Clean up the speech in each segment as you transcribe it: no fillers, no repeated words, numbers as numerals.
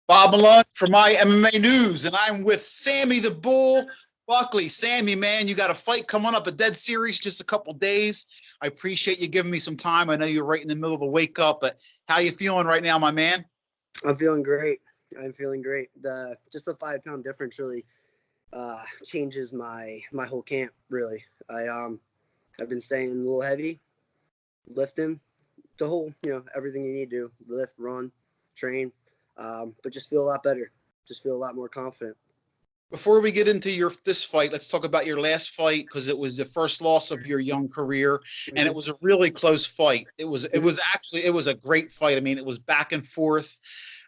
Bob Malone for my MMA news, and I'm with Sammy the Bull Buckley. Sammy, man, you got a fight coming up, a dead series, just a couple days. I appreciate you giving me some time. I know you're right in the middle of a wake up, but how you feeling right now, my man? I'm feeling great. I'm feeling great. The 5 pound difference really changes my whole camp. Really, I've been staying a little heavy, lifting, the whole everything you need to lift, run, train, but just feel a lot better. Just feel a lot more confident. Before we get into this fight, let's talk about your last fight because it was the first loss of your young career, and it Mm-hmm. was a really close fight. It was Mm-hmm. actually it was a great fight. I mean, it was back and forth.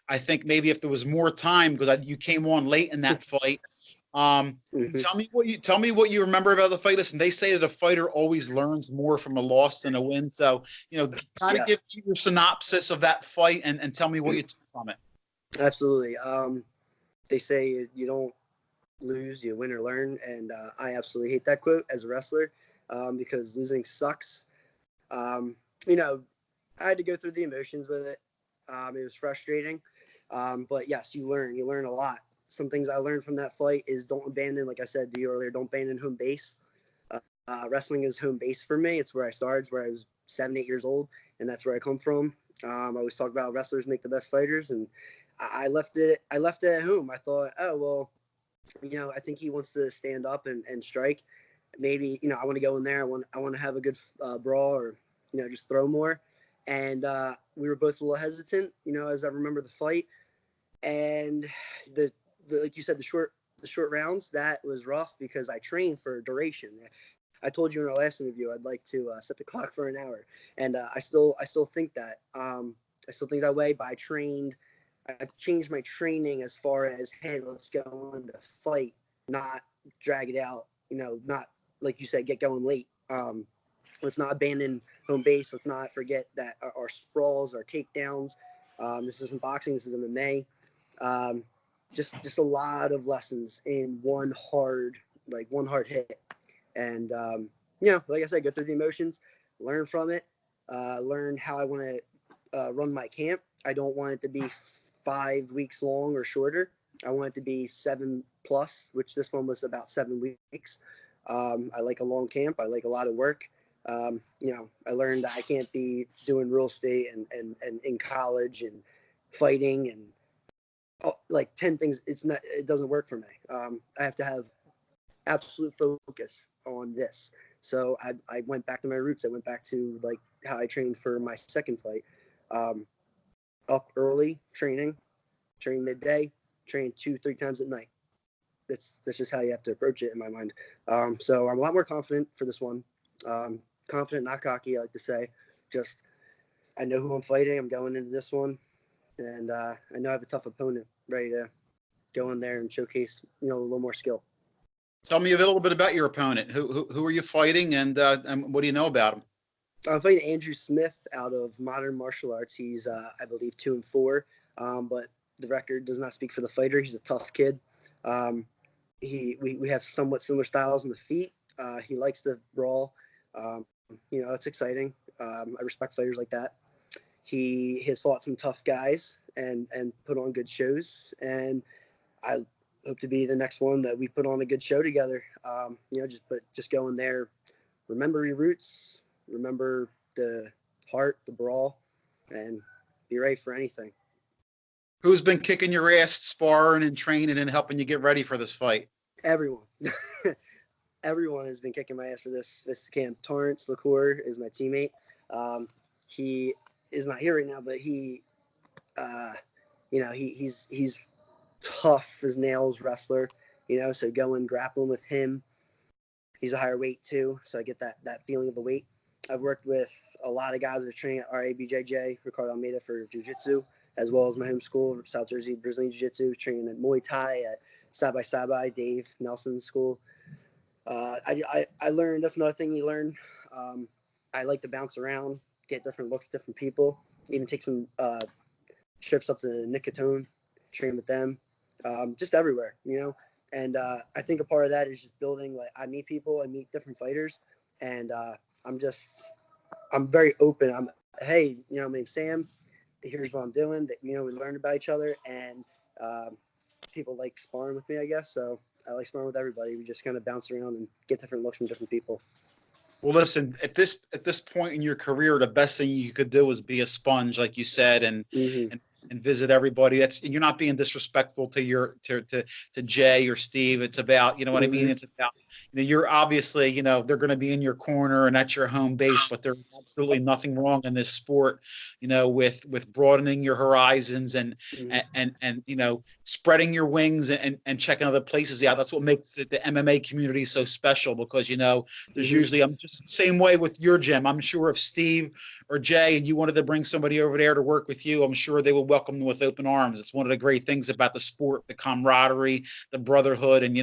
I think maybe if there was more time because you came on late in that fight. Um, Mm-hmm. tell me what you remember about the fight. Listen, they say that a fighter always learns more from a loss than a win. So kind of Yeah, give your synopsis of that fight and tell me what you took from it. absolutely. They say you don't lose, you win or learn, and I absolutely hate that quote as a wrestler because losing sucks. Um, you know, I had to go through the emotions with it. It was frustrating, but yes, you learn. You learn a lot. Some things I learned from that fight is don't abandon, like I said to you earlier, don't abandon home base. Wrestling is home base for me. It's where I started. It's where I was 7, 8 years old, and that's where I come from. I always talk about wrestlers make the best fighters, and I left it. I left it at home. I thought, oh well, I think he wants to stand up and strike. Maybe I want to go in there. I want to have a good brawl, or just throw more. And we were both a little hesitant, as I remember the fight. And the like you said, the short rounds, that was rough because I trained for duration. I told you in our last interview I'd like to set the clock for an hour, and I still think that. I still think that way. But I've changed my training as far as, hey, let's go into fight, not drag it out. Not like you said, get going late. Let's not abandon home base. Let's not forget that our sprawls, our takedowns. This isn't boxing. This is MMA. Um, just a lot of lessons in one hard hit. And like I said, go through the emotions, learn from it, learn how I want to run my camp. I don't want it to be 5 weeks long or shorter. I want it to be 7 plus, which this one was about 7 weeks. I like a long camp. I like a lot of work. I learned that I can't be doing real estate and in college and fighting and like 10 things. It doesn't work for me. I have to have absolute focus on this. So I went back to my roots. I went back to like how I trained for my second fight. Um, Up early, train midday, train 2, 3 times at night. That's just how you have to approach it in my mind. So I'm a lot more confident for this one. Confident, not cocky, I like to say. Just I know who I'm fighting. I'm going into this one, and I know I have a tough opponent ready to go in there and showcase a little more skill. Tell me a little bit about your opponent. Who are you fighting, and what do you know about him? I'm fighting Andrew Smith out of Modern Martial Arts. He's, I believe, 2-4, but the record does not speak for the fighter. He's a tough kid. Um, we have somewhat similar styles on the feet. He likes to brawl. It's exciting. I respect fighters like that. He has fought some tough guys and put on good shows, and I hope to be the next one that we put on a good show together. Just go in there, remember your roots, remember the heart, the brawl, and be ready for anything. Who's been kicking your ass, sparring and training and helping you get ready for this fight? Everyone. Everyone has been kicking my ass for this camp. Torrance LaCour is my teammate. He is not here right now, but uh, he's tough as nails wrestler. So going grappling with him. He's a higher weight too, so I get that feeling of the weight. I've worked with a lot of guys that are training at RA BJJ, Ricardo Almeida for Jiu-Jitsu, as well as my home school, South Jersey Brazilian Jiu-Jitsu, training at Muay Thai at Sabai Sabai, Dave Nelson's school. I learned, that's another thing you learn. Um, I like to bounce around, get different looks, different people, even take some trips up to Nicotone, train with them, just everywhere. And I think a part of that is just building. Like I meet people, I meet different fighters, and I'm very open. Hey, my name's Sam. Here's what I'm doing. That we learn about each other, and People like sparring with me, I guess. So I like sparring with everybody. We just kind of bounce around and get different looks from different people. Well, listen, at this point in your career, the best thing you could do is be a sponge, like you said, and Mm-hmm. and visit everybody. That's, you're not being disrespectful to to Jay or Steve. It's about, you know what I mean? Mm-hmm. It's about, you're obviously, they're going to be in your corner and that's your home base, but there's absolutely nothing wrong in this sport, with broadening your horizons and Mm-hmm. spreading your wings and checking other places out. That's what makes the MMA community so special, because there's Mm-hmm. usually, I'm just the same way with your gym. I'm sure if Steve or Jay and you wanted to bring somebody over there to work with you, I'm sure they would welcome them with open arms. It's one of the great things about the sport, the camaraderie, the brotherhood, and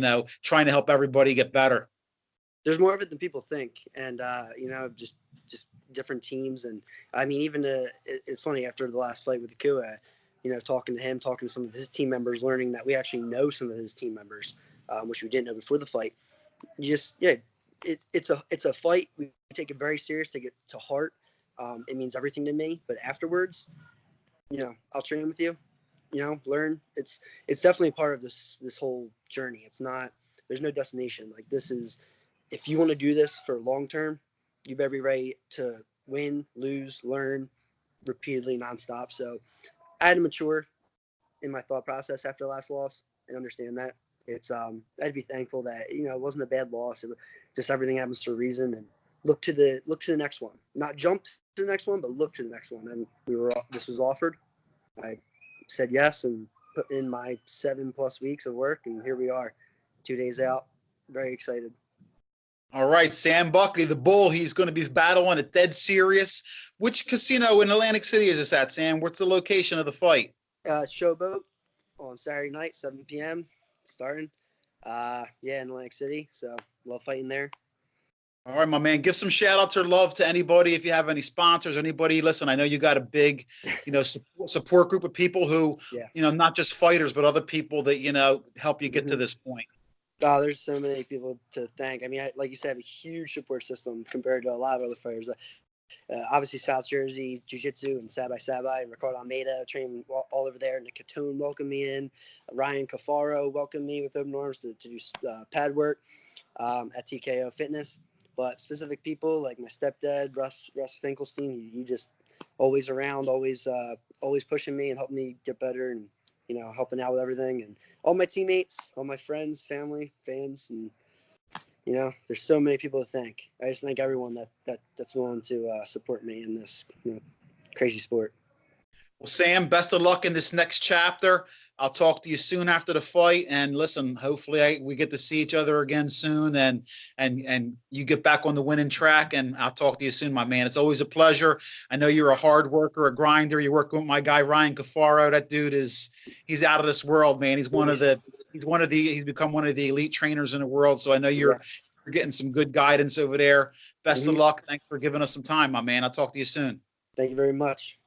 trying to help everybody get better. There's more of it than people think, and just different teams. And I mean, even it's funny, after the last fight with the Kua, talking to him, talking to some of his team members, learning that we actually know some of his team members, which we didn't know before the fight. It's a fight. We take it very serious, take it to heart. It means everything to me. But afterwards, I'll train with you. Learn. It's definitely part of this whole journey. It's not. There's no destination. Like, this is, if you want to do this for long term, you better be ready to win, lose, learn repeatedly, nonstop. So I had to mature in my thought process after the last loss and understand that. I'd be thankful that it wasn't a bad loss. It was just, everything happens for a reason, and look to the next one. Not jump to the next one, but look to the next one. And this was offered. I said yes and put in my 7+ weeks of work, and here we are, 2 days out. Very excited. All right, Sam Buckley, the Bull. He's going to be battling at Dead Serious. Which casino in Atlantic City is this at, Sam? What's the location of the fight? Showboat on Saturday night, 7 p.m. starting. In Atlantic City. So love fighting there. All right, my man. Give some shout outs or love to anybody. If you have any sponsors, anybody, listen, I know you got a big, support group of people who, Yeah. not just fighters, but other people that, help you get to this point. Oh, there's so many people to thank. I mean, like you said, I have a huge support system compared to a lot of other fighters. Obviously, South Jersey Jiu-Jitsu and Sabai and Ricardo Almeida trained all over there. Nick Catone welcomed me in. Ryan Cafaro welcomed me with open arms to do pad work at TKO Fitness. But specific people like my stepdad, Russ Finkelstein, he just always around, always pushing me and helping me get better, and helping out with everything. And all my teammates, all my friends, family, fans, and there's so many people to thank. I just thank everyone that's willing to support me in this crazy sport. Well, Sam, best of luck in this next chapter. I'll talk to you soon after the fight. And listen, hopefully we get to see each other again soon, and you get back on the winning track. And I'll talk to you soon, my man. It's always a pleasure. I know you're a hard worker, a grinder. You're working with my guy Ryan Cafaro. That dude he's out of this world, man. He's become one of the elite trainers in the world. So I know you're getting some good guidance over there. Best of luck. Thanks for giving us some time, my man. I'll talk to you soon. Thank you very much.